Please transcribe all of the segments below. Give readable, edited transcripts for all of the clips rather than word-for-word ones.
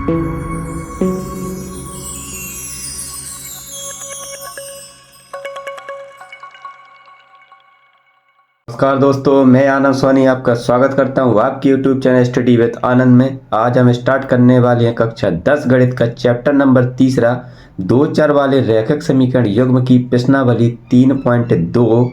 नमस्कार दोस्तों, मैं आनंद सोनी आपका स्वागत करता हूं आपके YouTube चैनल स्टडी विद आनंद में। आज हम स्टार्ट करने वाले हैं कक्षा 10 गणित का चैप्टर नंबर 3 दो चर वाले रैखिक समीकरण युग्म की प्रश्नावली 3.2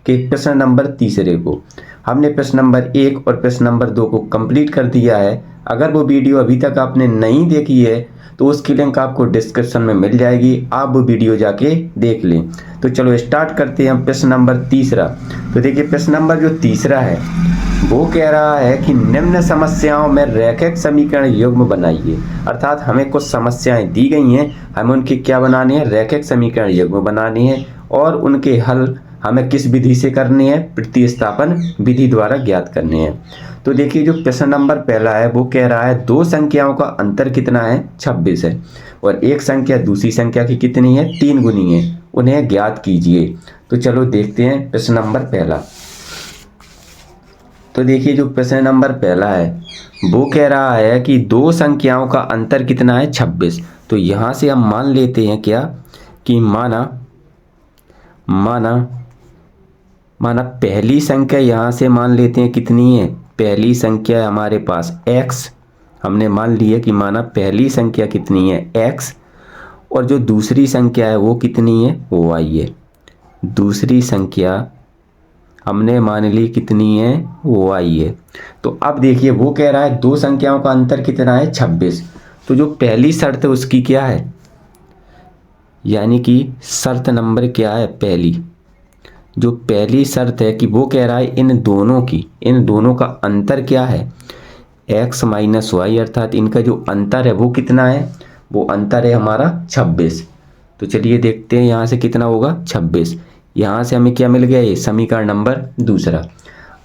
के प्रश्न नंबर 3 को हमने प्रश्न नंबर 1 और प्रश्न नंबर 2 को कंप्लीट कर दिया है। अगर वो वीडियो अभी तक आपने नहीं देखी है तो उसकी लिंक आपको डिस्क्रिप्शन में मिल जाएगी, आप वो वीडियो जाके देख लें। तो चलो स्टार्ट करते हैं हम प्रश्न नंबर 3। तो देखिए प्रश्न नंबर जो 3 है वो कह रहा है कि निम्न समस्याओं में रैखिक समीकरण युग्म बनाइए। अर्थात हमें कुछ समस्याएं दी गई हैं, हमें उनके क्या बनाने हैं, रैखिक समीकरण युग्म बनाने हैं और उनके हल हमें किस विधि से करने हैं, प्रतिस्थापन विधि द्वारा ज्ञात करने हैं। तो देखिए जो प्रश्न नंबर पहला है वो कह रहा है दो संख्याओं का अंतर कितना है, 26 है और एक संख्या दूसरी संख्या की कितनी है, 3 गुनी है, उन्हें ज्ञात कीजिए। तो चलो देखते हैं प्रश्न नंबर पहला। तो देखिए जो प्रश्न नंबर पहला है वो कह रहा है कि दो संख्याओं का अंतर कितना है, 26। तो यहाँ से हम मान लेते हैं क्या कि माना पहली संख्या यहाँ से मान लेते हैं कितनी है, पहली संख्या है हमारे पास x। हमने मान लिया कि माना पहली संख्या कितनी है, x, और जो दूसरी संख्या है वो कितनी है, y है। दूसरी संख्या हमने मान ली कितनी है, y है। तो अब देखिए वो कह रहा है दो संख्याओं का अंतर कितना है, 26। तो जो पहली शर्त है उसकी क्या है, यानी कि शर्त नंबर क्या है, पहली जो पहली शर्त है कि वो कह रहा है इन दोनों का अंतर क्या है, x माइनस वाई, अर्थात इनका जो अंतर है वो कितना है, वो अंतर है हमारा 26। तो चलिए देखते हैं यहाँ से कितना होगा, 26। यहाँ से हमें क्या मिल गया, ये समीकरण नंबर दूसरा।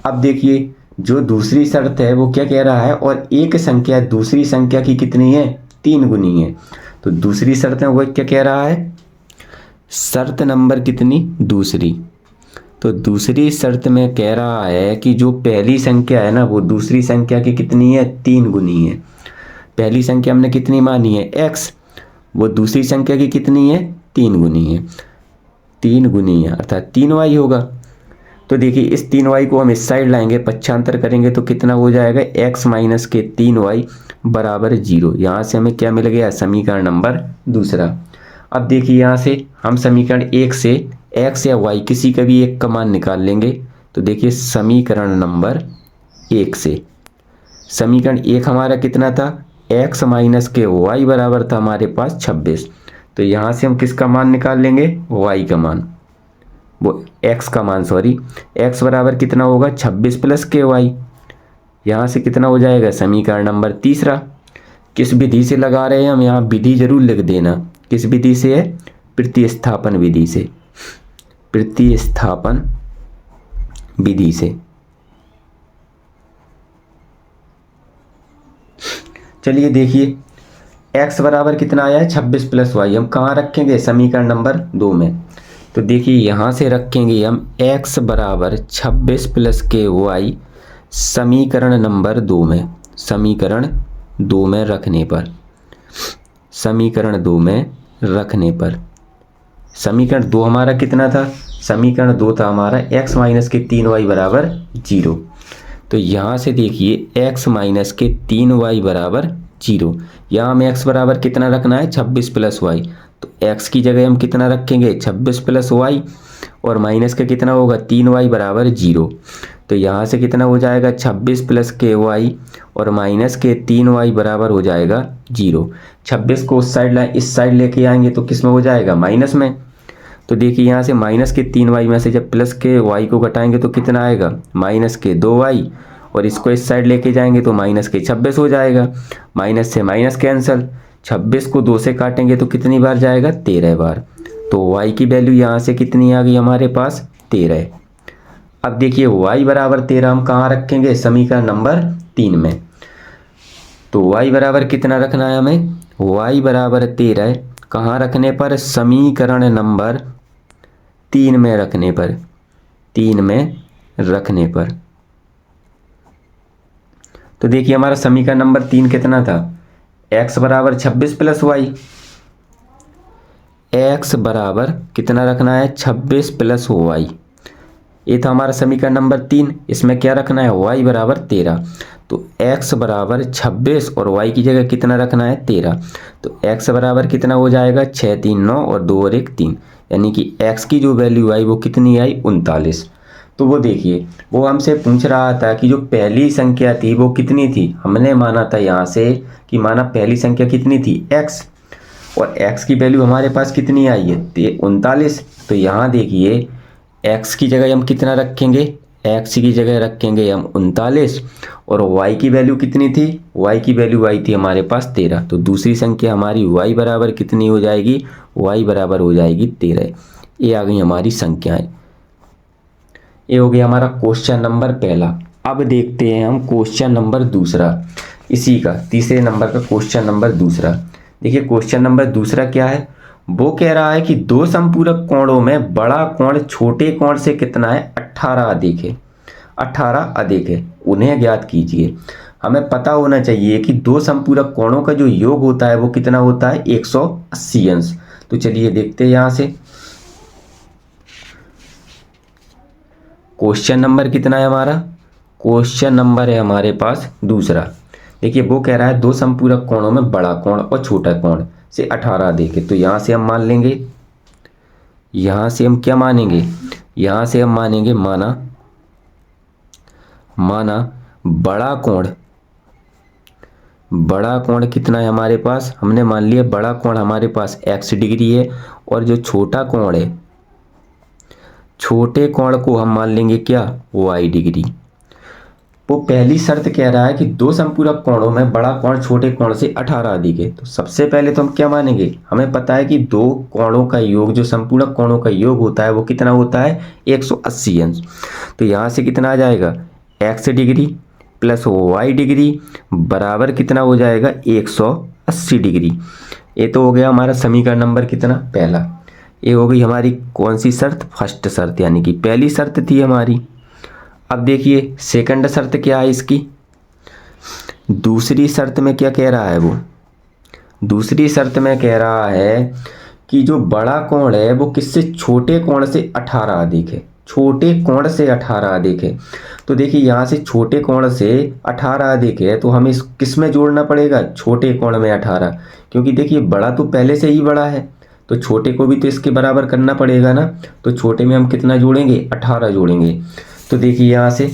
अब देखिए जो दूसरी शर्त है वो क्या कह रहा है, और एक संख्या दूसरी संख्या की कितनी है, 3 गुनी है। तो दूसरी शर्त है वो क्या कह रहा है, शर्त नंबर कितनी, दूसरी। तो दूसरी शर्त में कह रहा है कि जो पहली संख्या है ना वो दूसरी संख्या की कितनी है, 3 गुनी है। पहली संख्या हमने कितनी मानी है, x, वो दूसरी संख्या की कितनी है, 3 गुनी है। 3 गुनी है अर्थात 3y होगा। तो देखिए इस 3y को हम इस साइड लाएंगे, पक्षांतर करेंगे तो कितना हो जाएगा, x माइनस के 3y बराबर 0। यहाँ से हमें क्या मिल गया, समीकरण नंबर दूसरा। अब देखिए यहाँ से हम समीकरण 1 से x या y किसी का भी एक का मान निकाल लेंगे। तो देखिए समीकरण नंबर 1 से समीकरण 1 हमारा कितना था, x माइनस के y बराबर था हमारे पास 26। तो यहाँ से हम किसका मान निकाल लेंगे, y का मान, वो x का मान, सॉरी, x बराबर कितना होगा, 26 प्लस के y। यहाँ से कितना हो जाएगा, समीकरण नंबर तीसरा। किस विधि से लगा रहे हैं हम, यहाँ विधि जरूर लिख देना, किस विधि से है, प्रतिस्थापन विधि से, प्रतिस्थापन विधि से। चलिए देखिए x बराबर कितना आया है, 26 प्लस वाई, हम कहाँ रखेंगे, समीकरण नंबर 2 में। तो देखिए यहाँ से रखेंगे हम x बराबर 26 प्लस के वाई समीकरण नंबर 2 में, समीकरण 2 में रखने पर, समीकरण 2 में रखने पर, समीकरण 2 हमारा कितना था, समीकरण 2 था हमारा x माइनस के 3y बराबर 0। तो यहाँ से देखिए x माइनस के 3y बराबर 0, यहाँ हमें x बराबर कितना रखना है, 26 प्लस वाई। तो x की जगह हम कितना रखेंगे, 26 प्लस वाई, और माइनस का कितना होगा, 3y बराबर 0। तो यहाँ से कितना हो जाएगा, 26 प्लस के वाई और माइनस के 3y बराबर हो जाएगा 0। 26 को उस साइड इस साइड लेके आएंगे तो किस में हो जाएगा, माइनस में। तो देखिए यहाँ से माइनस के 3y में से जब प्लस के y को घटाएंगे तो कितना आएगा, माइनस के 2y, और इसको इस साइड लेके जाएंगे तो माइनस के 26 हो जाएगा। माइनस से माइनस कैंसिल, 26 को 2 से काटेंगे तो कितनी बार जाएगा, 13 बार। तो y की वैल्यू यहाँ से कितनी आ गई हमारे पास, 13। अब देखिए y बराबर 13 हम कहाँ रखेंगे, समीकरण नंबर 3 में। तो y बराबर कितना रखना है हमें, y बराबर 13 कहाँ रखने पर, समीकरण नंबर 3 में रखने पर, 3 में रखने पर। तो देखिए हमारा समीकरण नंबर 3 कितना था, x बराबर 26 प्लस वाई, x बराबर कितना रखना है 26 प्लस वाई। ये था हमारा समीकरण नंबर 3। इसमें क्या रखना है y बराबर 13। तो x बराबर 26 और y की जगह कितना रखना है 13। तो x बराबर कितना हो जाएगा 6 3 9 और 2 और 1 3, यानी कि x की जो वैल्यू आई वो कितनी आई 39। तो वो देखिए वो हमसे पूछ रहा था कि जो पहली संख्या थी वो कितनी थी। हमने माना था यहाँ से कि माना पहली संख्या कितनी थी x, और x की वैल्यू हमारे पास कितनी आई है 39। तो यहाँ देखिए x की जगह हम कितना रखेंगे, x की जगह रखेंगे हम 39, और y की वैल्यू कितनी थी, y की वैल्यू आई थी हमारे पास 13। तो दूसरी संख्या हमारी y बराबर कितनी हो जाएगी, y बराबर हो जाएगी 13। ये आ गई हमारी संख्याएं। ये हो गया हमारा क्वेश्चन नंबर पहला। अब देखते हैं हम क्वेश्चन नंबर दूसरा, इसी का तीसरे नंबर का क्वेश्चन नंबर दूसरा। देखिए क्वेश्चन नंबर दूसरा क्या है, वो कह रहा है कि दो संपूरक कोणों में बड़ा कोण छोटे कोण से कितना है 18 अधिक है, 18 अधिक है, उन्हें ज्ञात कीजिए। हमें पता होना चाहिए कि दो संपूरक कोणों का जो योग होता है वो कितना होता है 180 अंश। तो चलिए देखते हैं यहाँ से क्वेश्चन नंबर कितना है हमारा, क्वेश्चन नंबर है हमारे पास दूसरा। देखिए वो कह रहा है दो संपूरक कोणों में बड़ा कोण और छोटा कोण से 18 अधिक है। तो यहाँ से हम मान लेंगे, यहाँ से हम क्या मानेंगे, यहाँ से हम मानेंगे माना बड़ा कोण कितना है हमारे पास, हमने मान लिया बड़ा कोण हमारे पास x डिग्री है, और जो छोटा कोण है छोटे कोण को हम मान लेंगे क्या y डिग्री। वो पहली शर्त कह रहा है कि दो संपूरक कोणों में बड़ा कोण छोटे कोण से 18 अधिक है। तो सबसे पहले तो हम क्या मानेंगे, हमें पता है कि दो कोणों का योग, जो संपूरक कोणों का योग होता है वो कितना होता है 180 अंश। तो यहाँ से कितना आ जाएगा x degree plus y degree बराबर कितना हो जाएगा 180 डिग्री। ये तो हो गया हमारा समीकरण नंबर कितना पहला। ये हो गई हमारी कौन सी शर्त, फर्स्ट शर्त, यानी कि पहली शर्त थी हमारी। अब देखिए सेकंड शर्त क्या है इसकी, दूसरी शर्त में क्या कह रहा है वो, दूसरी शर्त में कह रहा है कि जो बड़ा कोण है वो किससे छोटे कोण से 18 अधिक है, छोटे कोण से 18 अधिक है। तो देखिए यहाँ से छोटे कोण से 18 अधिक है, तो हमें इस किस में जोड़ना पड़ेगा छोटे कोण में 18, क्योंकि देखिए बड़ा तो पहले से ही बड़ा है तो छोटे को भी तो इसके बराबर करना पड़ेगा ना। तो छोटे में हम कितना जोड़ेंगे 18 जोड़ेंगे। तो देखिए यहाँ से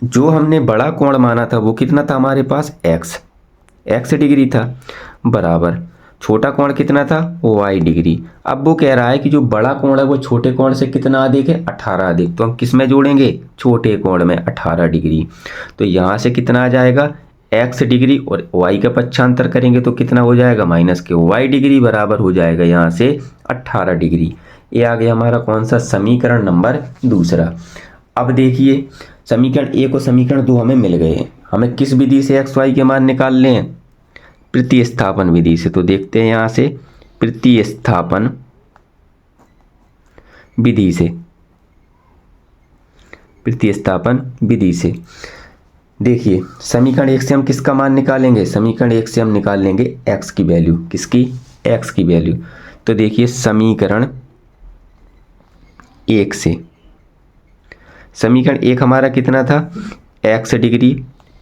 जो हमने बड़ा कोण माना था वो कितना था हमारे पास x डिग्री था, बराबर छोटा कोण कितना था y डिग्री। अब वो कह रहा है कि जो बड़ा कोण है वो छोटे कोण से कितना अधिक है 18 अधिक। तो हम किस में जोड़ेंगे छोटे कोण में 18 डिग्री। तो यहाँ से कितना आ जाएगा x डिग्री और y का पक्षांतर करेंगे तो कितना हो जाएगा माइनस के y डिग्री बराबर हो जाएगा यहाँ से 18 डिग्री। ये आ गया हमारा कौन सा समीकरण नंबर दूसरा। अब देखिए समीकरण 1 और समीकरण 2 हमें मिल गए हैं। हमें किस विधि से x y के मान निकालने हैं, प्रतिस्थापन विधि से। तो देखते हैं यहाँ से प्रतिस्थापन विधि से, प्रतिस्थापन विधि से देखिए समीकरण 1 से हम किसका मान निकालेंगे, समीकरण 1 से हम निकाल लेंगे x की वैल्यू, किसकी x की वैल्यू। तो देखिए समीकरण 1 से, समीकरण 1 हमारा कितना था x degree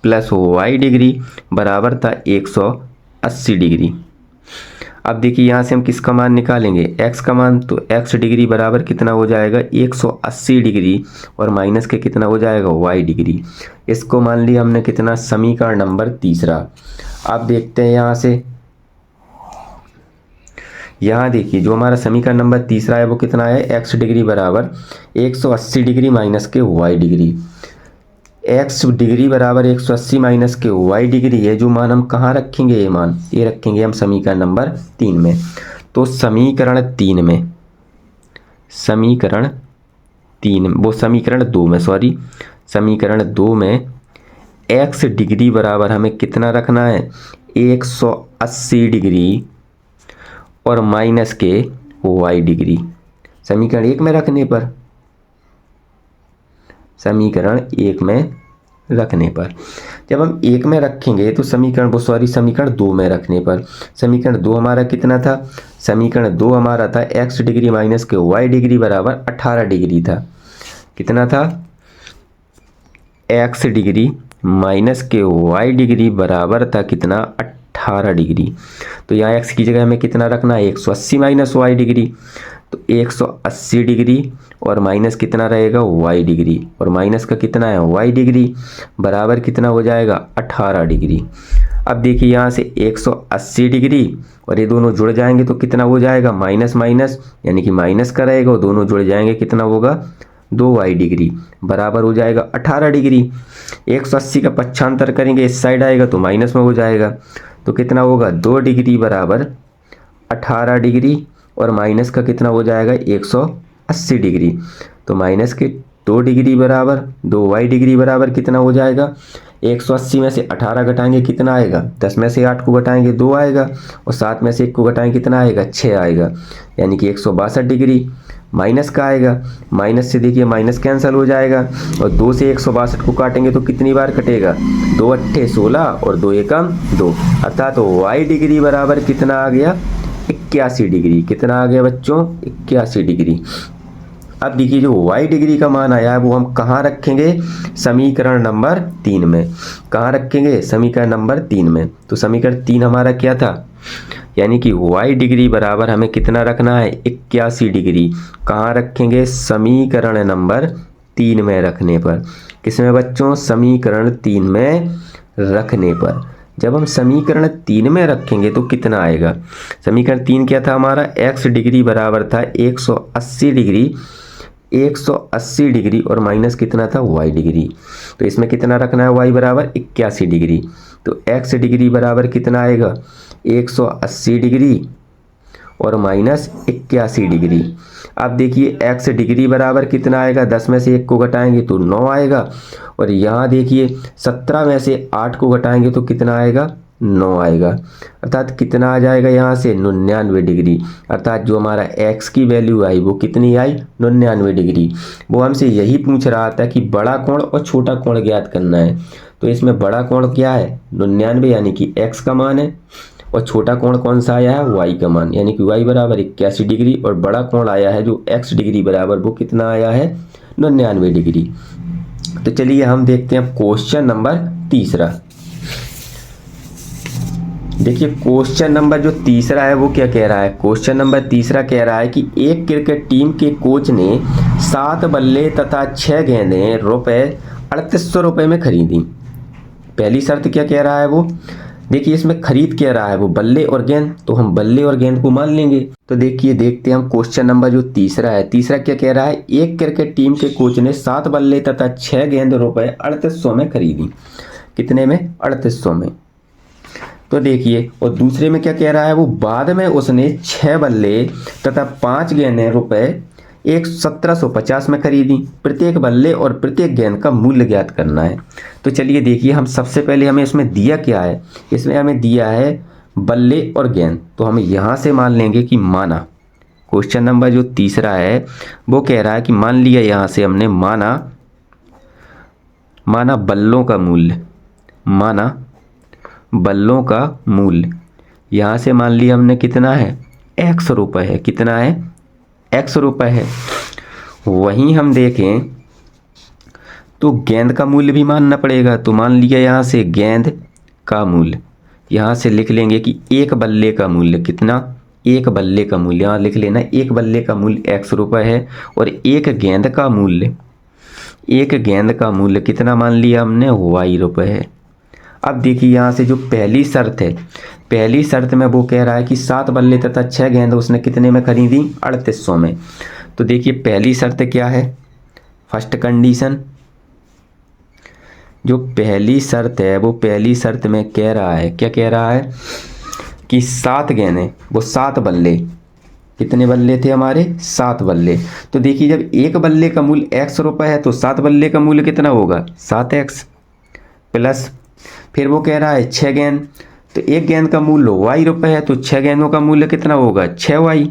plus y degree बराबर था 180 डिग्री। अब देखिए यहाँ से हम किसका मान निकालेंगे x का मान, तो x डिग्री बराबर कितना हो जाएगा 180 डिग्री और माइनस के कितना हो जाएगा y डिग्री। इसको मान लिया हमने कितना समीकरण नंबर तीसरा। अब देखते हैं यहाँ से, यहाँ देखिए जो हमारा समीकरण नंबर तीसरा है वो कितना है x डिग्री बराबर 180 डिग्री माइनस के y डिग्री। x डिग्री बराबर 180 माइनस के y डिग्री है, जो मान हम कहाँ रखेंगे, ये मान ये रखेंगे हम समीकरण नंबर 3 में। तो समीकरण 3 में, समीकरण 3 वो समीकरण 2 में सॉरी समीकरण 2 में x डिग्री बराबर हमें कितना रखना है 180 डिग्री और माइनस के y डिग्री समीकरण 1 में रखने पर, समीकरण 1 में रखने पर। जब हम 1 में रखेंगे तो समीकरण 2 में रखने पर समीकरण 2 हमारा कितना था, समीकरण 2 हमारा था x डिग्री माइनस के y डिग्री बराबर 18 डिग्री था। कितना था, x डिग्री माइनस के y डिग्री बराबर था कितना, 18 डिग्री। तो यहाँ x की जगह हमें कितना रखना है, 180 माइनस y डिग्री, तो 180 डिग्री और माइनस कितना रहेगा, y डिग्री, और माइनस का कितना है, y डिग्री बराबर कितना हो जाएगा, 18 डिग्री। अब देखिए यहाँ से 180 डिग्री और ये दोनों जुड़ जाएंगे तो कितना हो जाएगा, माइनस माइनस यानी कि माइनस का रहेगा, और दोनों जुड़ जाएंगे कितना होगा, 2y डिग्री बराबर हो जाएगा 18 डिग्री। 180 का पक्षांतर करेंगे इस साइड आएगा तो माइनस में हो जाएगा, तो कितना होगा, 2 डिग्री बराबर 18 डिग्री और माइनस का कितना हो जाएगा, 180 डिग्री। तो माइनस के 2 डिग्री बराबर 2y डिग्री बराबर कितना हो जाएगा, 180 में से 18 घटाएंगे कितना आएगा, 10 में से 8 को घटाएंगे 2 आएगा, और 7 में से 1 को घटाएंगे कितना आएगा, 6 आएगा, यानी कि 162 डिग्री। माइनस का आएगा, माइनस से देखिए माइनस कैंसिल हो जाएगा, और 2 से 162 को काटेंगे तो कितनी बार कटेगा, 2 अट्ठे 16 और 2 एकम 2, अर्थात y डिग्री बराबर कितना आ गया, 81 डिग्री। कितना आ गया बच्चों, 81 डिग्री। अब देखिए जो y डिग्री का मान आया है वो हम कहाँ रखेंगे, समीकरण नंबर 3 में। कहाँ रखेंगे, समीकरण नंबर 3 में। तो समीकरण 3 हमारा क्या था, यानी कि y डिग्री बराबर हमें कितना रखना है, 81 डिग्री। कहाँ रखेंगे, समीकरण नंबर 3 में रखने पर। किसमें बच्चों, समीकरण 3 में रखने पर। जब हम समीकरण 3 में रखेंगे तो कितना आएगा, समीकरण 3 क्या था हमारा, x डिग्री बराबर था 180 डिग्री, 180 डिग्री और माइनस कितना था, y डिग्री। तो इसमें कितना रखना है, y बराबर 81 डिग्री। तो x डिग्री बराबर कितना आएगा, 180 डिग्री और माइनस 81 डिग्री। अब देखिए x डिग्री बराबर कितना आएगा, 10 में से 1 को घटाएंगे तो 9 आएगा, और यहाँ देखिए 17 में से 8 को घटाएंगे तो कितना आएगा, 9 आएगा, अर्थात कितना आ जाएगा यहाँ से, 99 डिग्री। अर्थात जो हमारा x की वैल्यू आई वो कितनी आई, 99 डिग्री। वो हमसे यही पूछ रहा था कि बड़ा कोण और छोटा कोण ज्ञात करना है। तो इसमें बड़ा कोण क्या है, 99 यानी कि x का मान है, और छोटा कोण कौन सा आया है, y का मान, यानी कि y बराबर 81 डिग्री, और बड़ा कोण आया है जो x डिग्री बराबर वो कितना आया है, 99 डिग्री। तो चलिए हम देखते हैं क्वेश्चन नंबर तीसरा। देखिए क्वेश्चन नंबर जो तीसरा है वो क्या कह रहा है, क्वेश्चन नंबर तीसरा कह रहा है कि एक क्रिकेट टीम के कोच ने 7 बल्ले तथा 6 गेंदें रुपए 3800 रुपये में खरीदी। पहली शर्त क्या कह रहा है वो, देखिए इसमें खरीद कह रहा है वो बल्ले और गेंद, तो हम बल्ले और गेंद को मान लेंगे। तो देखिए देखते हैं हम क्वेश्चन नंबर जो तीसरा है, तीसरा क्या कह रहा है, एक क्रिकेट टीम के कोच ने 7 बल्ले तथा 6 गेंद रुपए 3800 में खरीदी। कितने में, 3800 में। तो देखिए, और दूसरे में क्या कह रहा है वो, बाद में उसने 6 बल्ले तथा 5 गेंदें रुपए 1750 में खरीदी। प्रत्येक बल्ले और प्रत्येक गेंद का मूल्य ज्ञात करना है। तो चलिए देखिए, हम सबसे पहले हमें इसमें दिया क्या है, इसमें हमें दिया है बल्ले और गेंद, तो हम यहाँ से मान लेंगे कि माना, क्वेश्चन नंबर जो तीसरा है वो कह रहा है कि मान लिया, यहाँ से हमने माना बल्लों का मूल्य, माना बल्लों का मूल्य, यहाँ से मान लिया हमने कितना है, x रुपये है। कितना है, x रुपये है। वहीं हम देखें तो गेंद का मूल्य भी मानना पड़ेगा, तो मान लिया यहाँ से गेंद का मूल्य, यहाँ से लिख लेंगे कि एक बल्ले का मूल्य कितना, एक बल्ले का मूल्य यहाँ लिख लेना, एक बल्ले का मूल्य x रुपये है, और एक गेंद का मूल्य, एक गेंद का मूल्य कितना मान लिया हमने, y रुपये है। अब देखिए यहाँ से जो पहली शर्त है, पहली शर्त में वो कह रहा है कि 7 बल्ले तथा 6 गेंद उसने कितने में खरीदी, 3800 में। तो देखिए पहली शर्त क्या है, फर्स्ट कंडीशन, जो पहली शर्त है वो पहली शर्त में कह रहा है, क्या कह रहा है कि 7 गेंदें, वो 7 बल्ले, कितने बल्ले थे हमारे, 7 बल्ले। तो देखिए जब एक बल्ले का मूल्य x रुपये है तो 7 बल्ले का मूल्य कितना होगा, 7x प्लस, फिर वो कह रहा है 6 गेंद, तो एक गेंद का मूल्य y रुपये है, तो 6 गेंदों का मूल्य कितना होगा, 6y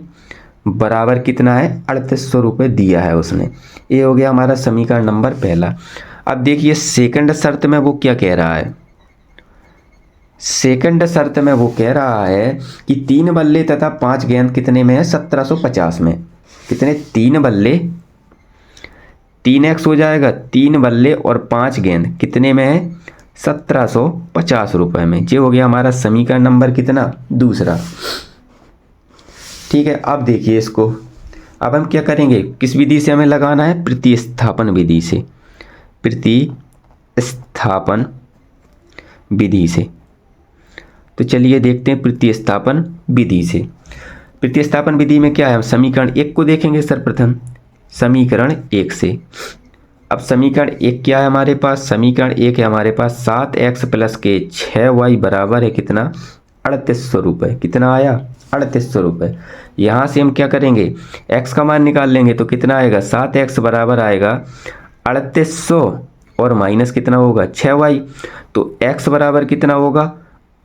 बराबर कितना है, 3800 रुपये दिया है उसने। ये हो गया हमारा समीकरण नंबर पहला। अब देखिए सेकंड शर्त में वो क्या कह रहा है, सेकंड शर्त में वो कह रहा है कि 3 बल्ले तथा 5 गेंद कितने में है, 1750 में। कितने, 3 बल्ले, 3x हो जाएगा, 3 बल्ले और 5 गेंद कितने में है, 1750 रुपये में। ये हो गया हमारा समीकरण नंबर कितना, दूसरा। ठीक है, अब देखिए इसको, अब हम क्या करेंगे, किस विधि से हमें लगाना है, प्रतिस्थापन विधि से, प्रतिस्थापन विधि से। तो चलिए देखते हैं प्रतिस्थापन विधि से। प्रतिस्थापन विधि में क्या है, हम समीकरण 1 को देखेंगे सर्वप्रथम, समीकरण 1 से। अब समीकरण 1 क्या है हमारे पास, समीकरण 1 है हमारे पास 7x प्लस के 6y बराबर है कितना, 3800 रुपये। कितना आया, 3800 रुपये। यहाँ से हम क्या करेंगे, x का मान निकाल लेंगे तो कितना आएगा, 7x बराबर आएगा 3800 और माइनस कितना होगा, 6y। तो x बराबर कितना होगा,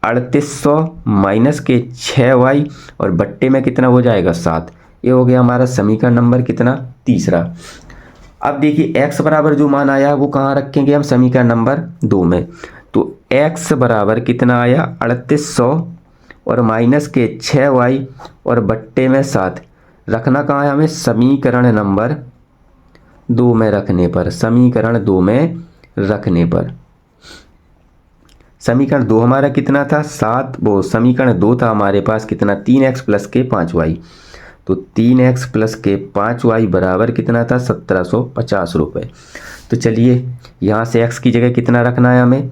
3800 माइनस के 6y और बट्टे में कितना हो जाएगा, 7। ये हो गया हमारा समीकरण नंबर कितना, तीसरा। अब देखिए x बराबर जो मान आया वो कहाँ रखेंगे हम, समीकरण नंबर 2 में। तो x बराबर कितना आया, 3800 और माइनस के 6y और बट्टे में 7। रखना कहाँ है हमें, समीकरण नंबर 2 में रखने पर, समीकरण 2 में रखने पर। समीकरण 2 हमारा कितना था, 7, वो समीकरण 2 था हमारे पास कितना, 3x प्लस के 5y। तो 3x प्लस के 5y बराबर कितना था, 1750 रुपये। तो चलिए यहाँ से x की जगह कितना रखना है हमें,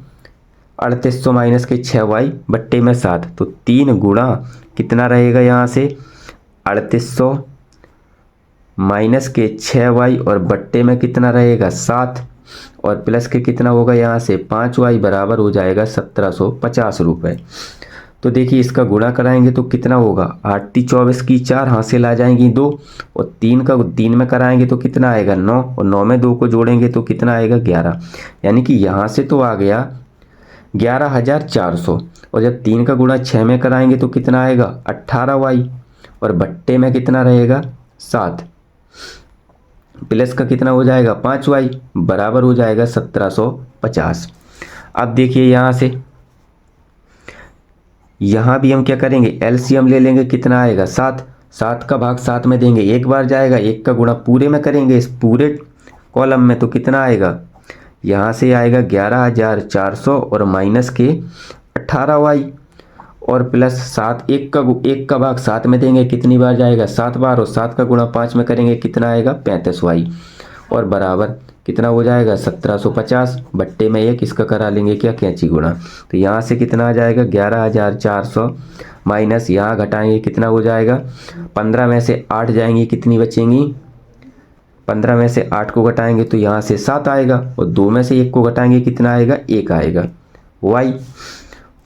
3800 माइनस के 6y बट्टे में 7। तो 3 गुणा कितना रहेगा यहाँ से, 3800 माइनस के 6y और बट्टे में कितना रहेगा, 7 और प्लस के कितना होगा यहाँ से 5y बराबर हो जाएगा 1750 रुपये। तो देखिए इसका गुणा कराएंगे तो कितना होगा, 8 × 24 की 4, हासिल आ जाएंगी 2 और 3 का 3 में कराएंगे तो कितना आएगा 9 और 9 में 2 को जोड़ेंगे तो कितना आएगा 11। यानी कि यहाँ से तो आ गया 11,400 और जब 3 का गुणा 6 में कराएंगे तो कितना आएगा 18y और बट्टे में कितना रहेगा 7 प्लस का कितना हो जाएगा 5y बराबर हो जाएगा 1750। अब देखिए यहाँ से, यहाँ भी हम क्या करेंगे, एलसीएम ले लेंगे, कितना आएगा 7। 7 का भाग 7 में देंगे, एक बार जाएगा, 1 का गुणा पूरे में करेंगे इस पूरे कॉलम में तो कितना आएगा, यहाँ से आएगा 11,400 और माइनस के 18y और प्लस 7, 1 का भाग 7 में देंगे, कितनी बार जाएगा 7 बार और 7 का गुणा 5 में करेंगे कितना आएगा 35y और बराबर कितना हो जाएगा 1750 बट्टे में 1, इसका करा लेंगे क्या, कैंची गुणा। तो यहाँ से कितना आ जाएगा 11,400 माइनस यहाँ घटाएंगे कितना हो जाएगा, 15 में से 8 जाएंगी, कितनी बचेंगी, 15 में से 8 को घटाएंगे तो यहाँ से 7 आएगा और 2 में से 1 को घटाएंगे कितना आएगा 1 आएगा y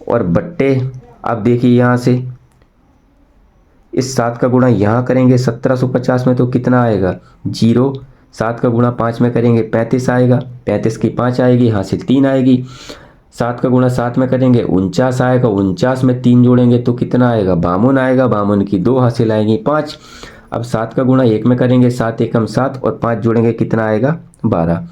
और बट्टे। अब देखिए यहाँ से इस 7 का गुणा यहाँ करेंगे 1750 में तो कितना आएगा 0, 7 का गुणा 5 में करेंगे 35 आएगा, 35 की 5 आएगी, यहाँ से 3 आएगी, 7 का गुणा 7 में करेंगे 49 आएगा, 49 में 3 जोड़ेंगे तो कितना आएगा 52 आएगा, 52 की 2 हासिल आएंगी 5। अब 7 का गुणा 1 में करेंगे 7 एकम 7 और 5 जोड़ेंगे कितना आएगा 12।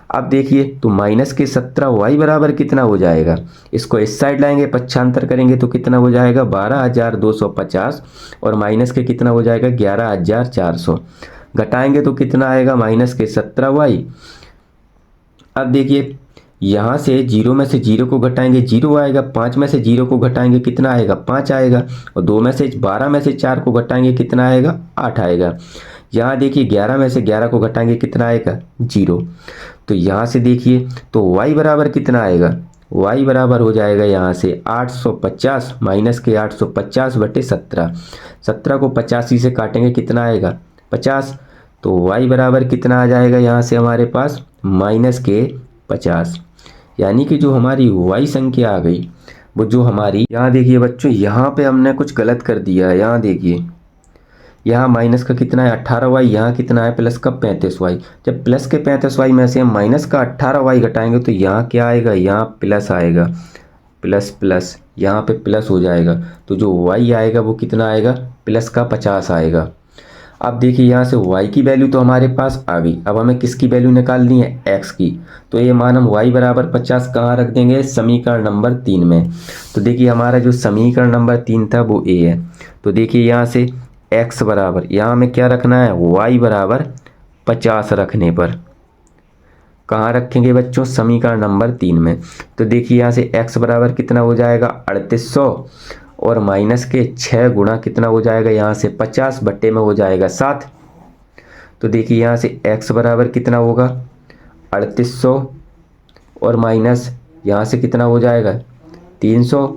अब देखिए तो माइनस के 17y बराबर कितना हो जाएगा, इसको इस साइड लाएंगे, पक्षांतर करेंगे तो कितना हो जाएगा 12,250 और माइनस के कितना हो जाएगा 11,400, घटाएंगे तो कितना आएगा माइनस के 17y। अब देखिए यहाँ से 0 में से 0 को घटाएंगे 0 आएगा, 5 में से 0 को घटाएंगे कितना आएगा 5 आएगा और 2 में से 12 में से 4 को घटाएंगे कितना आएगा 8 आएगा। यहाँ देखिए 11 में से 11 को घटाएंगे कितना आएगा 0। तो यहाँ से देखिए तो y बराबर कितना आएगा, y बराबर हो जाएगा यहाँ से 850 माइनस के 850 बटे 17, 17 को 85 से काटेंगे कितना आएगा 50, तो y बराबर कितना आ जाएगा यहाँ से हमारे पास माइनस के 50। यानी कि जो हमारी y संख्या आ गई वो जो हमारी, यहाँ देखिए बच्चों यहाँ पे हमने कुछ गलत कर दिया है। यहाँ देखिए यहाँ माइनस का कितना है 18y, यहाँ कितना है प्लस का 35y। जब प्लस के 35y में से हम माइनस का 18y घटाएंगे तो यहाँ क्या आएगा, यहाँ प्लस आएगा, प्लस प्लस यहाँ पे प्लस हो जाएगा, तो जो y आएगा वो कितना आएगा प्लस का 50 आएगा। अब देखिए यहाँ से y की वैल्यू तो हमारे पास आ गई, अब हमें किसकी वैल्यू निकालनी है, x की। तो ये मान हम y बराबर 50 कहाँ रख देंगे, समीकरण नंबर 3 में। तो देखिए हमारा जो समीकरण नंबर 3 था वो a है। तो देखिए यहाँ से x बराबर, यहाँ हमें क्या रखना है, y बराबर 50 रखने पर कहाँ रखेंगे बच्चों, समीकरण नंबर 3 में। तो देखिए यहाँ से x बराबर कितना हो जाएगा 3800 और माइनस के 6 गुणा कितना हो जाएगा यहाँ से 50 बट्टे में हो जाएगा 7। तो देखिए यहाँ से x बराबर कितना होगा 3800 और माइनस यहाँ से कितना हो जाएगा 300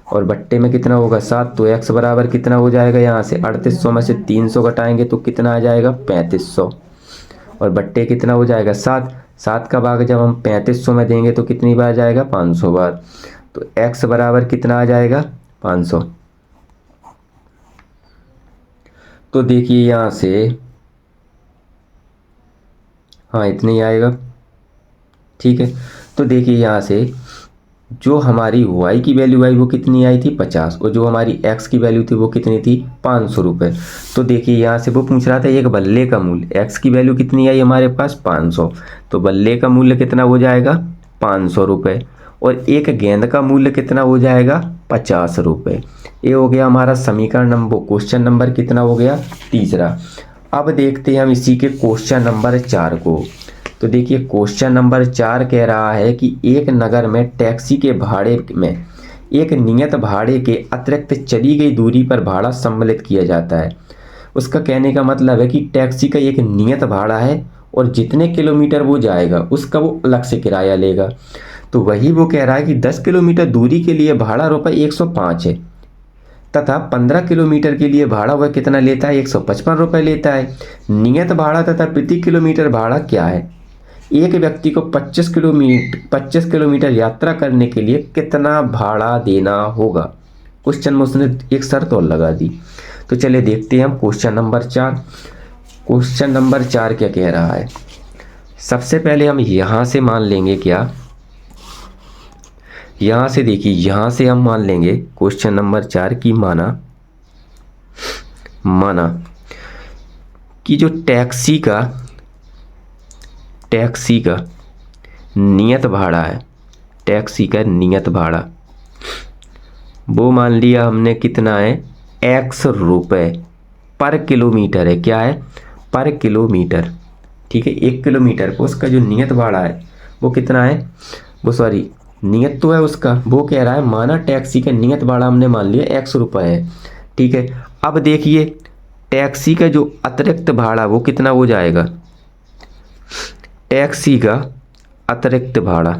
और बट्टे में कितना होगा 7। तो x बराबर कितना हो जाएगा यहाँ से 3800 में से 300 घटाएंगे तो कितना आ जाएगा 3500 और बट्टे कितना हो जाएगा 7। 7 का भाग जब हम 3500 में देंगे तो कितनी बार जाएगा 500 बार। तो x बराबर कितना आ जाएगा 500। तो देखिए यहाँ से हाँ इतनी आएगा, ठीक है। तो देखिए यहाँ से जो हमारी y की वैल्यू आई वो कितनी आई थी 50 और जो हमारी x की वैल्यू थी वो कितनी थी 500 रुपये। तो देखिए यहाँ से वो पूछ रहा था एक बल्ले का मूल्य, x की वैल्यू कितनी आई हमारे पास 500, तो बल्ले का मूल्य कितना हो जाएगा 500 रुपये और एक गेंद का मूल्य कितना हो जाएगा 50 रुपये। ये हो गया हमारा समीकरण नंबर, क्वेश्चन नंबर कितना हो गया, तीसरा। अब देखते हैं हम इसी के क्वेश्चन नंबर 4 को। तो देखिए क्वेश्चन नंबर 4 कह रहा है कि एक नगर में टैक्सी के भाड़े में एक नियत भाड़े के अतिरिक्त चली गई दूरी पर भाड़ा सम्मिलित किया जाता है। उसका कहने का मतलब है कि टैक्सी का एक नियत भाड़ा है और जितने किलोमीटर वो जाएगा उसका वो अलग से किराया लेगा। तो वही वो कह रहा है कि 10 किलोमीटर दूरी के लिए भाड़ा ₹105 है तथा 15 किलोमीटर के लिए भाड़ा वह कितना लेता है 155 रुपये लेता है। नियत भाड़ा तथा प्रति किलोमीटर भाड़ा क्या है, एक व्यक्ति को 25 किलोमीटर यात्रा करने के लिए कितना भाड़ा देना होगा। क्वेश्चन में उसने एक शर्त और लगा दी। तो चलिए देखते हैं हम क्वेश्चन नंबर 4। क्वेश्चन नंबर 4 क्या कह रहा है। सबसे पहले हम यहाँ से मान लेंगे क्या, यहाँ से देखिए यहाँ से हम मान लेंगे क्वेश्चन नंबर 4 की माना कि जो टैक्सी का नियत भाड़ा है, टैक्सी का नियत भाड़ा वो मान लिया हमने कितना है x रुपये पर किलोमीटर है, क्या है पर किलोमीटर, ठीक है। 1 किलोमीटर को उसका जो नियत भाड़ा है वो कितना है, वो सॉरी नियत तो है उसका, वो कह रहा है माना टैक्सी का नियत भाड़ा हमने मान लिया x रुपये है, ठीक है। अब देखिए टैक्सी का जो अतिरिक्त भाड़ा वो कितना हो जाएगा, टैक्सी का अतिरिक्त भाड़ा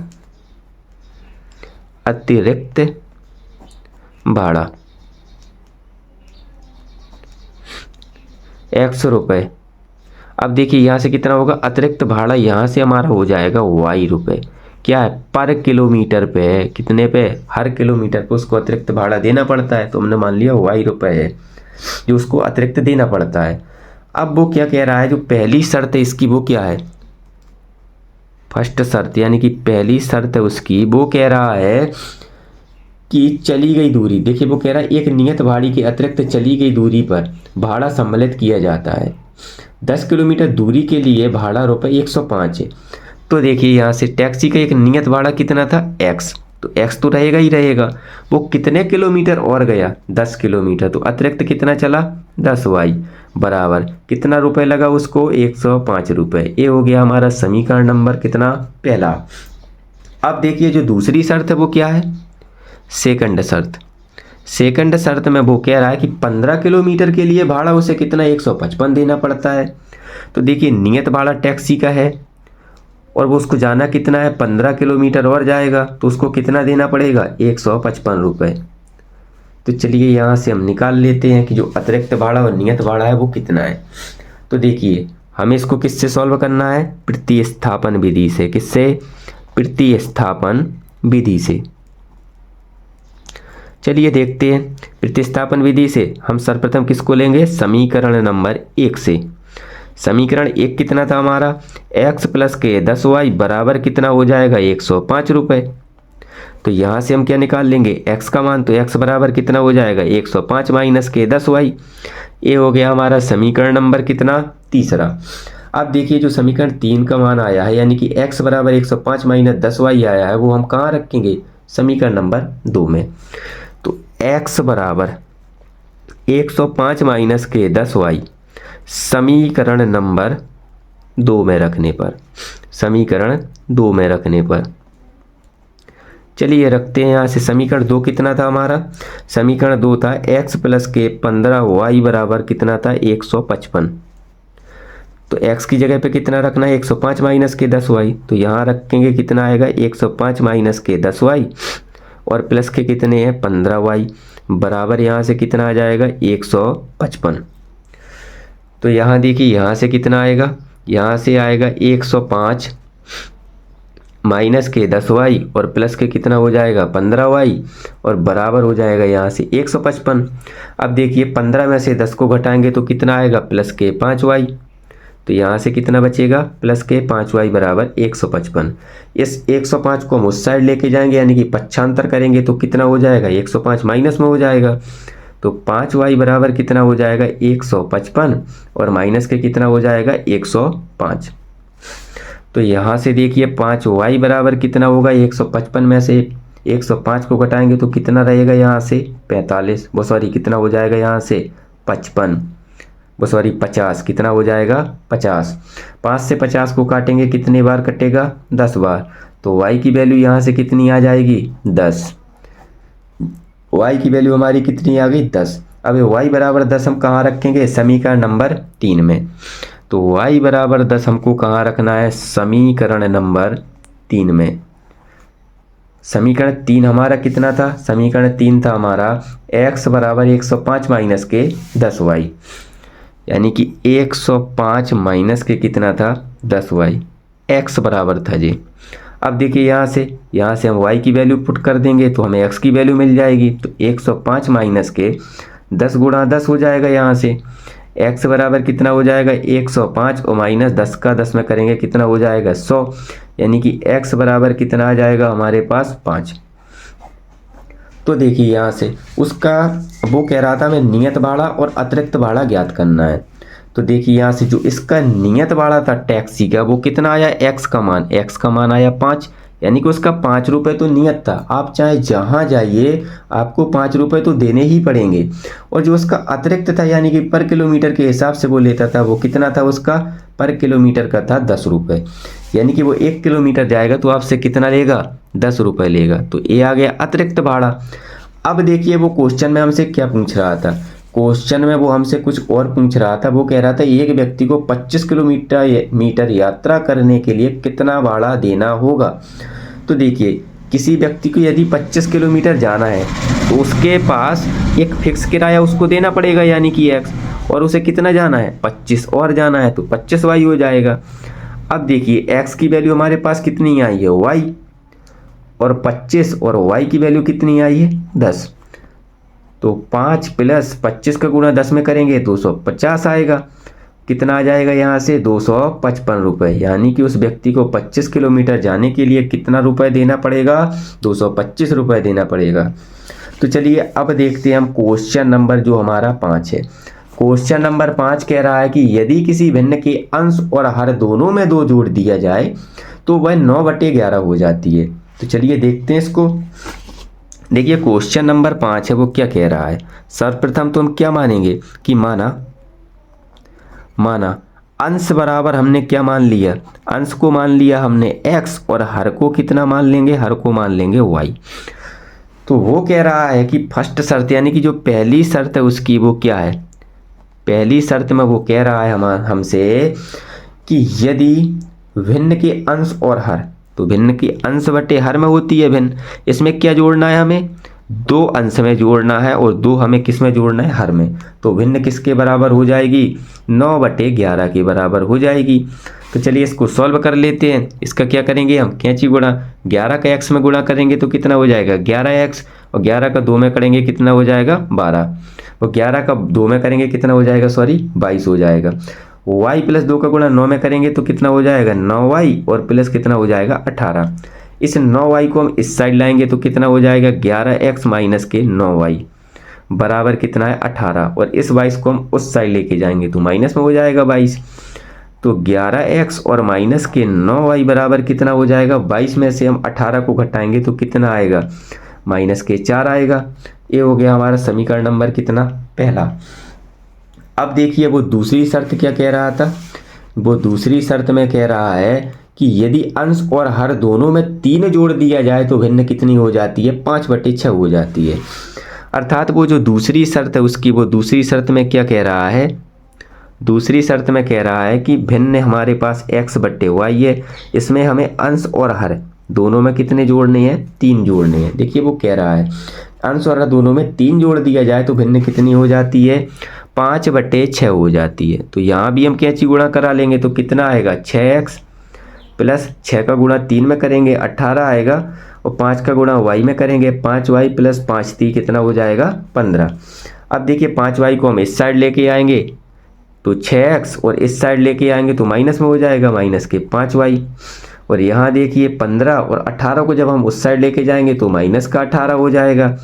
x रुपये। अब देखिए यहाँ से कितना होगा अतिरिक्त भाड़ा, यहाँ से हमारा हो जाएगा y रुपये, क्या है पर किलोमीटर पे है, कितने पे, हर किलोमीटर पे उसको अतिरिक्त भाड़ा देना पड़ता है। तो हमने मान लिया y रुपये है जो उसको अतिरिक्त देना पड़ता है। अब वो क्या कह रहा है, जो पहली शर्त है इसकी वो क्या है, फर्स्ट शर्त यानी कि पहली शर्त है उसकी, वो कह रहा है कि चली गई दूरी, देखिए वो कह रहा है एक नियत भाड़ी के अतिरिक्त चली गई दूरी पर भाड़ा सम्मिलित किया जाता है। 10 किलोमीटर दूरी के लिए भाड़ा ₹105 है। तो देखिए यहाँ से टैक्सी का एक नियत भाड़ा कितना था x, तो x तो रहेगा ही रहेगा। वो कितने किलोमीटर और गया 10 किलोमीटर, तो अतिरिक्त कितना चला 10y बराबर कितना रुपए लगा उसको 105 रुपये। ये हो गया हमारा समीकरण नंबर कितना, पहला। अब देखिए जो दूसरी शर्त है वो क्या है, सेकंड शर्त। सेकंड शर्त में वो कह रहा है कि 15 किलोमीटर के लिए भाड़ा उसे कितना 155 देना पड़ता है। तो देखिए नियत भाड़ा टैक्सी का है और वो उसको जाना कितना है 15 किलोमीटर और जाएगा, तो उसको कितना देना पड़ेगा 155 रुपये। तो चलिए यहाँ से हम निकाल लेते हैं कि जो अतिरिक्त भाड़ा और नियत भाड़ा है वो कितना है। तो देखिए हमें इसको किससे सॉल्व करना है, प्रतिस्थापन विधि से। किससे, प्रतिस्थापन विधि से। चलिए देखते हैं प्रतिस्थापन विधि से हम सर्वप्रथम किसको लेंगे, समीकरण नंबर 1 से। समीकरण 1 कितना था हमारा, x + के 10y बराबर कितना हो जाएगा 105 रुपये। तो यहाँ से हम क्या निकाल लेंगे, x का मान। तो x बराबर कितना हो जाएगा, 105 माइनस के 10y। ये हो गया हमारा समीकरण नंबर कितना, तीसरा। अब देखिए जो समीकरण 3 का मान आया है, यानी कि x बराबर 105 माइनस 10y आया है, वो हम कहाँ रखेंगे, समीकरण नंबर 2 में। तो x बराबर 105 माइनस के 10y समीकरण नंबर 2 में रखने पर, समीकरण 2 में रखने पर, चलिए रखते हैं यहाँ से। समीकरण 2 कितना था हमारा, समीकरण 2 था x प्लस के 15y बराबर कितना था, 155। तो x की जगह पे कितना रखना है, 105 माइनस के 10y। तो यहाँ रखेंगे कितना आएगा, 105 माइनस के 10y और प्लस के कितने हैं 15y बराबर यहाँ से कितना आ जाएगा, 155। तो यहाँ देखिए यहाँ से कितना आएगा, यहाँ से आएगा 105 माइनस के 10y और प्लस के कितना हो जाएगा 15y और बराबर हो जाएगा यहाँ से 155। अब देखिए 15 में से 10 को घटाएंगे तो कितना आएगा, प्लस के 5y। तो यहाँ से कितना बचेगा, प्लस के 5y बराबर 155। इस 105 को हम उस साइड लेके जाएंगे, यानी कि पक्षांतर करेंगे तो कितना हो जाएगा, 105 माइनस में हो जाएगा। तो 5y बराबर कितना हो जाएगा, 155 और माइनस के कितना हो जाएगा, 105। तो यहाँ से देखिए 5y बराबर कितना होगा, 155 में से 105 को घटाएंगे तो कितना रहेगा, यहाँ से 45, वो सॉरी कितना हो जाएगा यहाँ से 55, वो सॉरी 50, कितना हो जाएगा 50। 5 से 50 को काटेंगे कितने बार कटेगा, 10 बार। तो y की वैल्यू यहाँ से कितनी आ जाएगी, 10। y की वैल्यू हमारी कितनी आ गई, 10। अब y बराबर 10 हम कहाँ रखेंगे, समीकरण नंबर 3 में। तो y बराबर 10 हमको कहाँ रखना है, समीकरण नंबर 3 में। समीकरण 3 हमारा कितना था, समीकरण 3 था हमारा x बराबर 105 माइनस के 10y, यानी कि 105 माइनस के कितना था, 10y, x बराबर था जी। अब देखिए यहाँ से हम y की वैल्यू पुट कर देंगे तो हमें x की वैल्यू मिल जाएगी। तो 105 माइनस के 10 गुणा 10 हो जाएगा, यहाँ से x बराबर कितना हो जाएगा, 105 और माइनस 10 का 10 में करेंगे कितना हो जाएगा, 100, यानी कि x बराबर कितना आ जाएगा हमारे पास 5। तो देखिए यहाँ से उसका वो कह रहा था हमें नियत भाड़ा और अतिरिक्त भाड़ा ज्ञात करना है। तो देखिए यहाँ से जो इसका नियत भाड़ा था टैक्सी का, वो कितना आया, x का मान आया 5, यानी कि उसका 5 रुपये तो नियत था। आप चाहे जहाँ जाइए आपको 5 रुपये तो देने ही पड़ेंगे। और जो उसका अतिरिक्त था, यानी कि पर किलोमीटर के हिसाब से वो लेता था, वो कितना था, उसका पर किलोमीटर का था 10 रुपये, यानी कि वो 1 किलोमीटर जाएगा तो आपसे कितना लेगा, 10 रुपये लेगा। तो ये आ गया अतिरिक्त भाड़ा। अब देखिए वो क्वेश्चन में हमसे क्या पूछ रहा था, क्वेश्चन में वो हमसे कुछ और पूछ रहा था। वो कह रहा था एक व्यक्ति को 25 किलोमीटर यात्रा करने के लिए कितना भाड़ा देना होगा। तो देखिए किसी व्यक्ति को यदि 25 किलोमीटर जाना है तो उसके पास एक फिक्स किराया उसको देना पड़ेगा, यानी कि x, और उसे कितना जाना है, 25 और जाना है तो 25y हो जाएगा। अब देखिए x की वैल्यू हमारे पास कितनी आई है, y, और 25, और y की वैल्यू कितनी आई है, 10। तो 5 प्लस 25 का गुणा 10 में करेंगे 250 आएगा। कितना आ जाएगा यहाँ से, 255 रुपये, यानी कि उस व्यक्ति को 25 किलोमीटर जाने के लिए कितना रुपए देना पड़ेगा, 225 रुपये देना पड़ेगा। तो चलिए अब देखते हैं हम क्वेश्चन नंबर जो हमारा 5 है। क्वेश्चन नंबर 5 कह रहा है कि यदि किसी भिन्न के अंश और हर दोनों में 2 जोड़ दिया जाए तो वह 9/11 हो जाती है। तो चलिए देखते हैं इसको। देखिए क्वेश्चन नंबर 5 है, वो क्या कह रहा है। सर्वप्रथम तो हम क्या मानेंगे कि माना अंश बराबर हमने क्या मान लिया, अंश को मान लिया हमने x, और हर को कितना मान लेंगे, हर को मान लेंगे y। तो वो कह रहा है कि फर्स्ट शर्त, यानी कि जो पहली शर्त है उसकी, वो क्या है, पहली शर्त में वो कह रहा है हमसे कि यदि भिन्न के अंश और हर, तो भिन्न की अंश बटे हर में होती है भिन्न, इसमें क्या जोड़ना है, हमें 2 अंश में जोड़ना है और 2 हमें किस में जोड़ना है, हर में। तो भिन्न किसके बराबर हो जाएगी, 9/11 के बराबर हो जाएगी। तो चलिए इसको सॉल्व कर लेते हैं। इसका क्या करेंगे हम, कैंची गुणा, 11 का x में गुणा करेंगे तो कितना हो जाएगा 11x, और 11 का 2 में करेंगे कितना हो जाएगा 12, और 11 का 2 में करेंगे कितना हो जाएगा, सॉरी 22 हो जाएगा। y प्लस 2 का गुणा 9 में करेंगे तो कितना हो जाएगा 9y, और प्लस कितना हो जाएगा 18। इस 9y को हम इस साइड लाएंगे तो कितना हो जाएगा 11x माइनस के 9y बराबर कितना है 18, और इस 22 को हम उस साइड लेके जाएंगे तो माइनस में हो जाएगा 22। तो 11x और माइनस के 9y बराबर कितना हो जाएगा, 22 में से हम 18 को घटाएंगे तो कितना आएगा, माइनस के 4 आएगा। ये हो गया हमारा समीकरण नंबर कितना, पहला। अब देखिए वो दूसरी शर्त क्या कह रहा था, वो दूसरी शर्त में कह रहा है कि यदि अंश और हर दोनों में 3 जोड़ दिया जाए तो भिन्न कितनी हो जाती है, 5/6 हो जाती है। अर्थात वो जो दूसरी शर्त है उसकी वो दूसरी शर्त में क्या कह रहा है, दूसरी शर्त में कह रहा है कि भिन्न हमारे पास x/y है, इसमें हमें अंश और हर दोनों में कितने जोड़ने हैं, 3 जोड़ने हैं। देखिए वो कह रहा है अंश और हर दोनों में 3 जोड़ दिया जाए तो भिन्न कितनी हो जाती है, 5/6 हो जाती है। तो यहाँ भी हम कैंची गुणा करा लेंगे तो कितना आएगा, 6x प्लस 6 का गुणा 3 में करेंगे 18 आएगा, और 5 का गुणा y में करेंगे 5y प्लस 5 3 कितना हो जाएगा 15। अब देखिए 5y को हम इस साइड लेके आएंगे तो 6x, और इस साइड लेके आएंगे तो माइनस में हो जाएगा माइनस के 5y, और यहाँ देखिए 15 और 18 को जब हम उस साइड लेके जाएंगे तो माइनस का 18 हो जाएगा।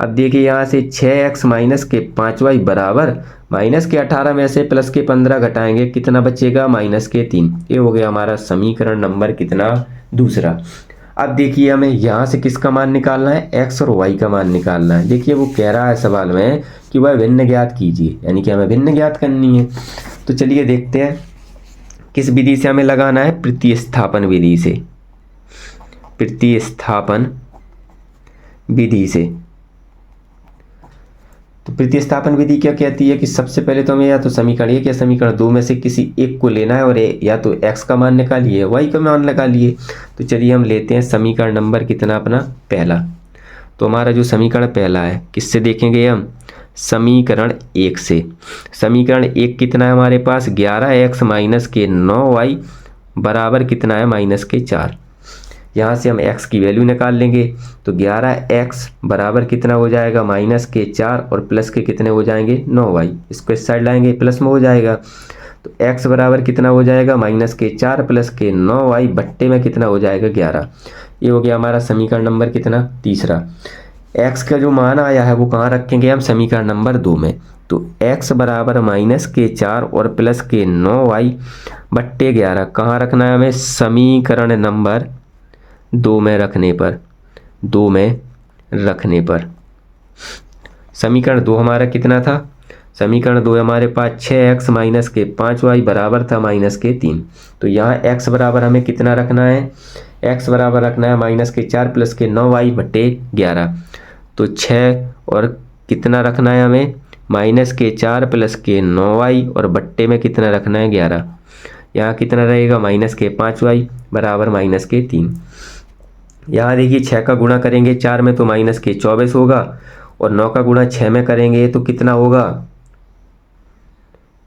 अब देखिए यहाँ से 6x माइनस के 5y बराबर माइनस के 18 में से प्लस के 15 घटाएंगे कितना बचेगा, माइनस के 3। ये हो गया हमारा समीकरण नंबर कितना, दूसरा। अब देखिए हमें यहाँ से किसका मान निकालना है, x और y का मान निकालना है। देखिए वो कह रहा है सवाल में कि वह भिन्न ज्ञात कीजिए, यानी कि हमें भिन्न ज्ञात करनी है। तो चलिए देखते हैं किस विधि से हमें लगाना है, प्रतिस्थापन विधि से, प्रतिस्थापन विधि से। तो प्रतिस्थापन विधि क्या कहती है कि सबसे पहले तो हमें या तो समीकरण 1 या समीकरण 2 में से किसी एक को लेना है, और या तो x का मान निकालिए y का मान निकालिए। तो चलिए हम लेते हैं समीकरण नंबर कितना अपना, पहला। तो हमारा जो समीकरण पहला है किससे देखेंगे हम, समीकरण 1 से। समीकरण 1 कितना है हमारे पास, 11x माइनस के 9y बराबर कितना है, माइनस के 4। यहाँ से हम x की वैल्यू निकाल लेंगे तो 11x बराबर कितना हो जाएगा, माइनस के 4 और प्लस के कितने हो जाएंगे 9y। इसको इस साइड लाएंगे प्लस में हो जाएगा, तो x बराबर कितना हो जाएगा, माइनस के 4 प्लस के 9y बट्टे में कितना हो जाएगा 11। ये हो गया हमारा समीकरण नंबर कितना, तीसरा। x का जो मान आया है वो कहाँ रखेंगे हम, समीकरण नंबर 2 में। तो x बराबर माइनस के 4 और प्लस के 9y बट्टे 11 कहाँ रखना है हमें, समीकरण नंबर 2 में रखने पर, 2 में रखने पर। समीकरण 2 हमारा कितना था, समीकरण 2 हमारे पास 6x माइनस के 5y बराबर था माइनस के 3। तो यहाँ x बराबर हमें कितना रखना है, x बराबर रखना है माइनस के 4 प्लस के 9y बट्टे 11। तो 6 और कितना रखना है हमें, माइनस के 4 प्लस के 9y और बट्टे में कितना रखना है 11। यहाँ कितना रहेगा, माइनस के 5y बराबर माइनस के 3। यहाँ देखिए 6 का गुणा करेंगे 4 में तो माइनस के 24 होगा, और 9 का गुणा 6 में करेंगे तो कितना होगा,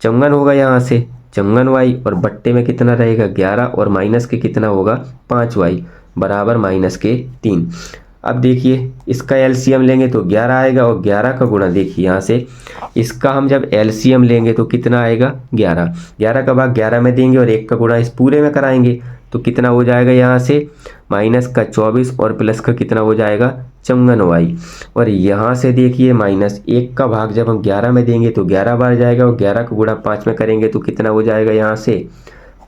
54 होगा। यहाँ से 54y और बट्टे में कितना रहेगा 11, और माइनस के कितना होगा 5y बराबर माइनस के 3। अब देखिए इसका एलसीएम लेंगे तो 11 आएगा, और 11 का गुणा देखिए यहाँ से इसका हम जब एलसीएम लेंगे तो कितना आएगा 11। 11 का भाग 11 में देंगे और 1 का गुणा इस पूरे में कराएंगे तो कितना हो जाएगा, यहाँ से माइनस का 24 और प्लस का कितना हो जाएगा 54y। और यहाँ से देखिए माइनस 1 का भाग जब हम 11 में देंगे तो 11 बार जाएगा, और 11 का गुणा 5 में करेंगे तो कितना हो जाएगा, यहाँ से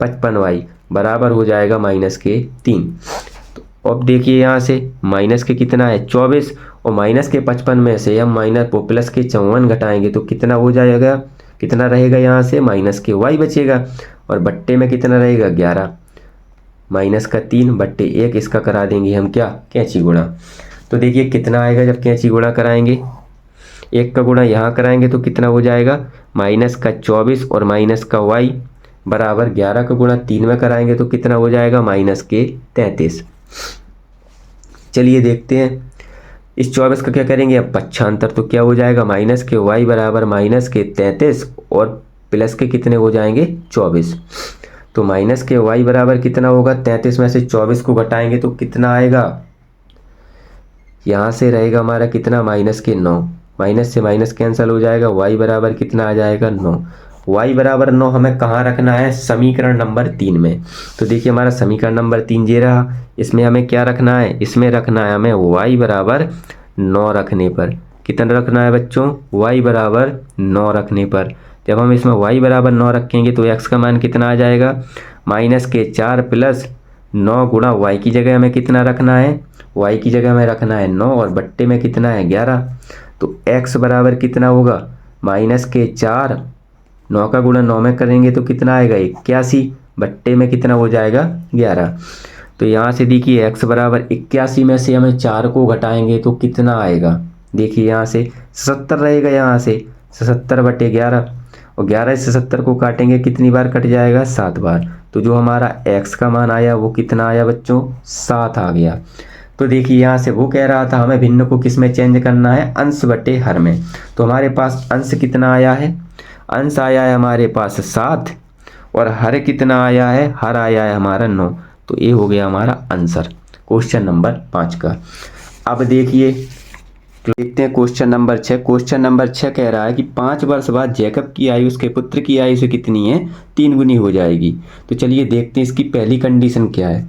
55y बराबर हो जाएगा माइनस के 3। तो अब देखिए यहाँ से माइनस के कितना है 24, और माइनस के 55 में से हम माइनस वो प्लस के 54 घटाएंगे तो कितना हो जाएगा, कितना रहेगा, यहाँ से माइनस के y बचेगा, और बट्टे में कितना रहेगा 11, माइनस का 3 बट्टे 1। इसका करा देंगे हम क्या, कैंची गुणा। तो देखिए कितना आएगा जब कैंची गुणा कराएंगे, 1 का गुणा यहाँ कराएंगे तो कितना हो जाएगा, माइनस का 24 और माइनस का y बराबर 11 का गुणा 3 में कराएंगे तो कितना हो जाएगा, माइनस के 33। चलिए देखते हैं इस 24 का क्या करेंगे, अब पक्षांतर तो क्या हो जाएगा, माइनस के y बराबर माइनस के 33 और प्लस के कितने हो जाएंगे 24। तो माइनस के y बराबर कितना होगा, 33 में से 24 को घटाएंगे तो कितना आएगा, यहाँ से रहेगा हमारा कितना, माइनस के 9। माइनस से माइनस कैंसिल हो जाएगा, y बराबर कितना आ जाएगा 9, y बराबर 9 हमें कहाँ रखना है, समीकरण नंबर 3 में। तो देखिए हमारा समीकरण नंबर 3 ये रहा, इसमें हमें क्या रखना है, इसमें रखना है हमें y बराबर 9 रखने पर। कितना रखना है बच्चों, y बराबर 9 रखने पर। जब हम इसमें y बराबर 9 रखेंगे तो x का मान कितना आ जाएगा, -4 प्लस 9 गुणा y की जगह हमें कितना रखना है, y की जगह हमें रखना है 9 और बट्टे में कितना है 11। तो x बराबर कितना होगा, -4, 9 का गुणा 9 में करेंगे तो कितना आएगा 81, बट्टे में कितना हो जाएगा 11। तो यहाँ से देखिए x बराबर 81 में से हमें 4 को घटाएंगे तो कितना आएगा, देखिए यहाँ से 77 रहेगा, यहाँ से 77/11 और 11 से 70 को काटेंगे कितनी बार कट जाएगा, 7 बार। तो जो हमारा x का मान आया वो कितना आया बच्चों, 7 आ गया। तो देखिए यहाँ से वो कह रहा था हमें भिन्न को किस में चेंज करना है, अंश बटे हर में। तो हमारे पास अंश कितना आया है, अंश आया है हमारे पास 7 और हर कितना आया है, हर आया है हमारा 9। तो ये हो गया हमारा आंसर क्वेश्चन नंबर 5 का। अब देखिए देखते हैं क्वेश्चन नंबर 6। क्वेश्चन नंबर 6 कह रहा है कि 5 वर्ष बाद जैकब की आयु उसके पुत्र की आयु से कितनी है, 3 गुनी हो जाएगी। तो चलिए देखते हैं इसकी पहली कंडीशन क्या है।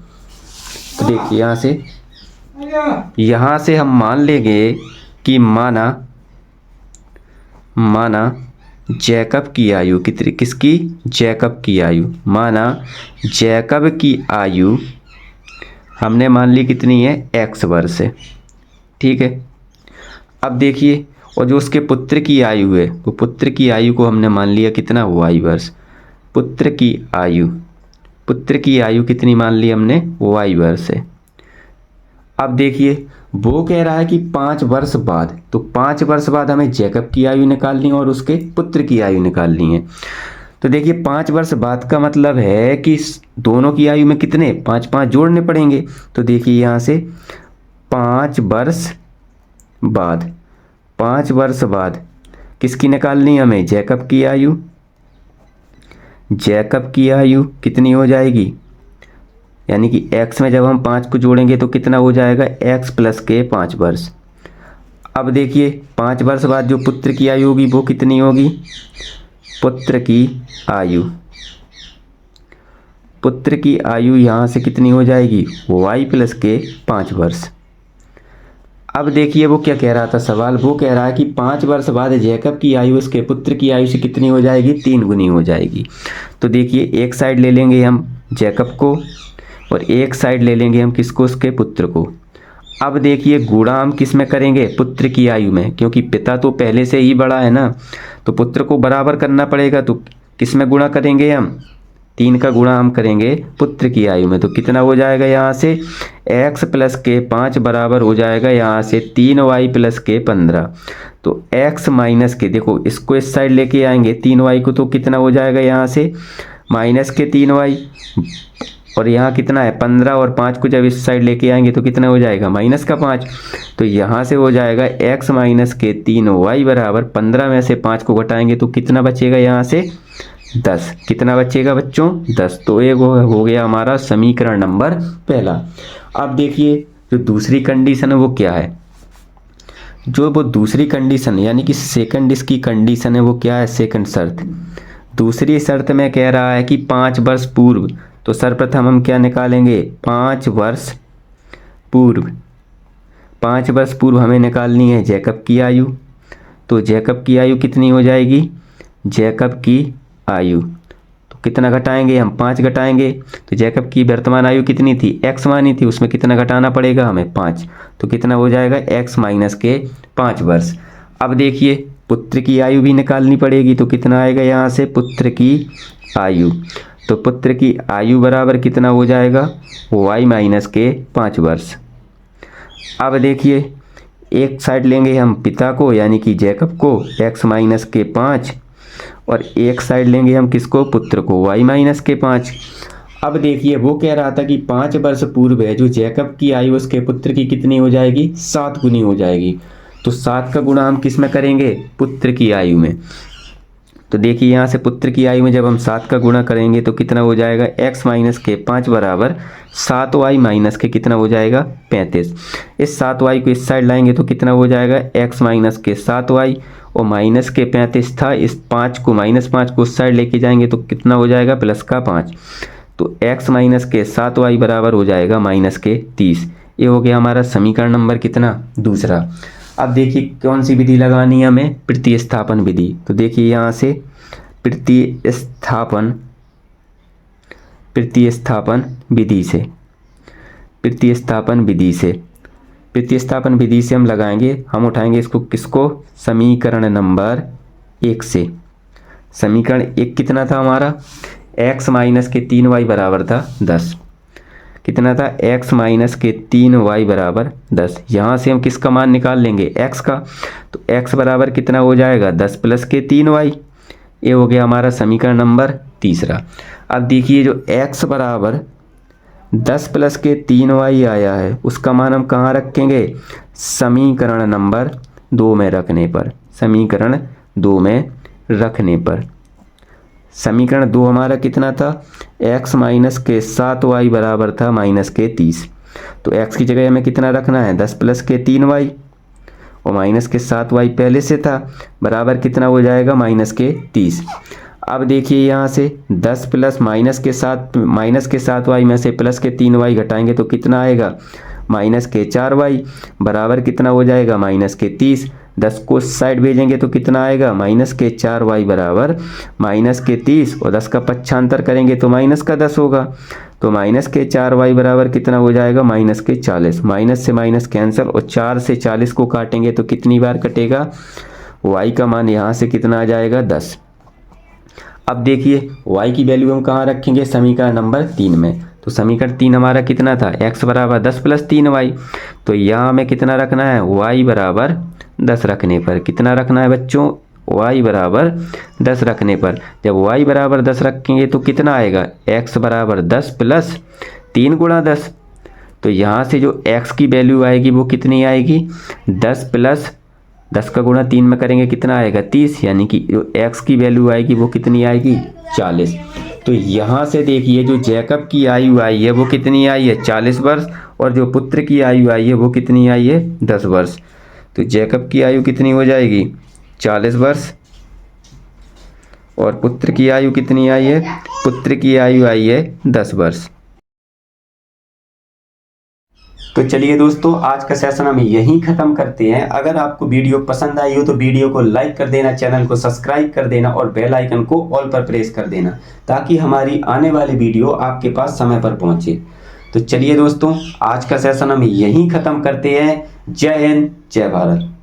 तो देखिए यहाँ से हम मान लेंगे कि माना जैकब की आयु कितनी, किसकी, जैकब की आयु, माना जैकब की आयु हमने मान ली कितनी है, x वर्ष है, ठीक है। अब देखिए और जो उसके पुत्र की आयु है, तो पुत्र की आयु को हमने मान लिया कितना, y वर्ष। पुत्र की आयु कितनी मान ली हमने, y वर्ष है। अब देखिए वो कह रहा है कि 5 वर्ष बाद, तो 5 वर्ष बाद हमें जैकब की आयु निकालनी है और उसके पुत्र की आयु निकालनी है। तो देखिए 5 वर्ष बाद का मतलब है कि दोनों की आयु में कितने 5-5 जोड़ने पड़ेंगे। तो देखिए यहाँ से 5 वर्ष बाद किसकी निकालनी है हमें, जैकब की आयु। जैकब की आयु कितनी हो जाएगी, यानी कि x में जब हम 5 को जोड़ेंगे तो कितना हो जाएगा, x प्लस के 5 वर्ष। अब देखिए 5 वर्ष बाद जो पुत्र की आयु होगी वो कितनी होगी, पुत्र की आयु यहाँ से कितनी हो जाएगी, y प्लस के 5 वर्ष। अब देखिए वो क्या कह रहा था सवाल, वो कह रहा है कि 5 वर्ष बाद जैकब की आयु उसके पुत्र की आयु से कितनी हो जाएगी, 3 गुनी हो जाएगी। तो देखिए एक साइड ले लेंगे हम जैकब को और एक साइड ले लेंगे हम किसको, उसके पुत्र को। अब देखिए गुणा हम किस में करेंगे, पुत्र की आयु में, क्योंकि पिता तो पहले से ही बड़ा है ना, तो पुत्र को बराबर करना पड़ेगा। तो किस में गुणा करेंगे हम, 3 का गुणा हम करेंगे पुत्र की आयु में। तो कितना हो जाएगा यहाँ से x प्लस के 5 बराबर हो जाएगा यहाँ से 3y प्लस के 15। तो x माइनस के, देखो इसको इस साइड लेके आएंगे 3y को, तो कितना हो जाएगा यहाँ से माइनस के 3y और यहाँ कितना है 15 और 5 को जब इस साइड लेके आएंगे तो कितना हो जाएगा माइनस का 5। तो यहाँ से हो जाएगा x माइनस के 3y बराबर 15 में से 5 को घटाएंगे तो कितना बचेगा यहाँ से 10। कितना बचेगा बच्चों 10। तो ये हो गया हमारा समीकरण नंबर पहला। अब देखिए जो दूसरी कंडीशन है वो क्या है, जो वो दूसरी कंडीशन यानी कि सेकंड इसकी कंडीशन है वो क्या है, सेकंड शर्त। दूसरी शर्त में कह रहा है कि 5 वर्ष पूर्व, तो सर्वप्रथम हम क्या निकालेंगे 5 वर्ष पूर्व हमें निकालनी है जैकब की आयु। तो जैकब की आयु कितनी हो जाएगी, जैकब की आयु तो कितना घटाएंगे हम 5 घटाएंगे। तो जैकब की वर्तमान आयु कितनी थी, x मानी थी, उसमें कितना घटाना पड़ेगा हमें 5। तो कितना हो जाएगा x माइनस के 5 वर्ष। अब देखिए पुत्र की आयु भी निकालनी पड़ेगी, तो कितना आएगा यहाँ से पुत्र की आयु। तो पुत्र की आयु बराबर कितना हो जाएगा y माइनस के 5 वर्ष। अब देखिए एक साइड लेंगे हम पिता को यानी कि जैकब को x माइनस के 5 और एक साइड लेंगे हम किसको, पुत्र को y माइनस के 5। अब देखिए वो कह रहा था कि 5 वर्ष पूर्व है जो जैकब की आयु उसके पुत्र की कितनी हो जाएगी, 7 गुनी हो जाएगी। तो 7 का गुणा हम किस में करेंगे, पुत्र की आयु में। तो देखिए यहाँ से पुत्र की आयु में जब हम 7 का गुणा करेंगे तो कितना हो जाएगा x माइनस के 5 बराबर 7y माइनस के कितना हो जाएगा 35। इस 7y को इस साइड लाएंगे तो कितना हो जाएगा x माइनस के 7y और माइनस के 35 था, इस 5 को -5 को उस साइड लेके जाएंगे तो कितना हो जाएगा प्लस का 5। तो x माइनस के 7y बराबर हो जाएगा माइनस के 30। ये हो गया हमारा समीकरण नंबर कितना, दूसरा। अब देखिए कौन सी विधि लगानी है हमें, प्रतिस्थापन विधि। तो देखिए यहाँ से प्रतिस्थापन विधि से हम लगाएंगे, हम उठाएंगे इसको किसको, समीकरण नंबर 1 से। समीकरण 1 कितना था हमारा, x माइनस के 3y बराबर था 10। कितना था, x माइनस के 3y बराबर 10। यहाँ से हम किसका मान निकाल लेंगे, x का। तो x बराबर कितना हो जाएगा 10 प्लस के 3y। ये हो गया हमारा समीकरण नंबर तीसरा। अब देखिए जो x बराबर 10 प्लस के 3y आया है उसका मान हम कहाँ रखेंगे, समीकरण नंबर 2 में रखने पर। समीकरण 2 में रखने पर समीकरण 2 हमारा कितना था, x माइनस के 7y बराबर था माइनस के 30। तो x की जगह हमें कितना रखना है, 10 प्लस के 3y और माइनस के 7y पहले से था, बराबर कितना हो जाएगा माइनस के 30। अब देखिए यहाँ से 10 प्लस माइनस के 7y में से प्लस के 3y घटाएंगे तो कितना आएगा, माइनस के 4y बराबर कितना हो जाएगा माइनस के 30। 10 को साइड भेजेंगे तो कितना आएगा, माइनस के 4y बराबर माइनस के 30 और 10 का पक्षांतर करेंगे तो माइनस का 10 होगा। तो माइनस के 4y बराबर कितना हो जाएगा, माइनस के 40। माइनस से माइनस कैंसिल और 4 से 40 को काटेंगे तो कितनी बार कटेगा, y का मान यहाँ से कितना आ जाएगा 10। अब देखिए y की वैल्यू हम कहाँ रखेंगे, समीकरण नंबर 3 में। तो समीकरण 3 हमारा कितना था, x बराबर 10 प्लस 3y। तो यहाँ हमें कितना रखना है, y बराबर 10 रखने पर। कितना रखना है बच्चों, y बराबर 10 रखने पर। जब y बराबर 10 रखेंगे तो कितना आएगा, x बराबर 10 प्लस 3 गुणा 10। तो यहाँ से जो x की वैल्यू आएगी वो कितनी आएगी, 10 प्लस 10 का गुणा 3 में करेंगे कितना आएगा 30, यानी कि जो x की वैल्यू आएगी वो कितनी आएगी 40। तो यहाँ से देखिए जो जैकब की आयु आई है वो कितनी आई है 40 वर्ष, और जो पुत्र की आयु आई है वो कितनी आई है 10 वर्ष। तो जैकब की आयु कितनी हो जाएगी 40 वर्ष, और पुत्र की आयु कितनी आई है, पुत्र की आयु आई है 10 वर्ष। तो चलिए दोस्तों आज का सेशन हम यहीं ख़त्म करते हैं। अगर आपको वीडियो पसंद आई हो तो वीडियो को लाइक कर देना, चैनल को सब्सक्राइब कर देना और बेल आइकन को ऑल पर प्रेस कर देना ताकि हमारी आने वाली वीडियो आपके पास समय पर पहुंचे। तो चलिए दोस्तों आज का सेशन हम यहीं ख़त्म करते हैं। जय हिंद, जय भारत।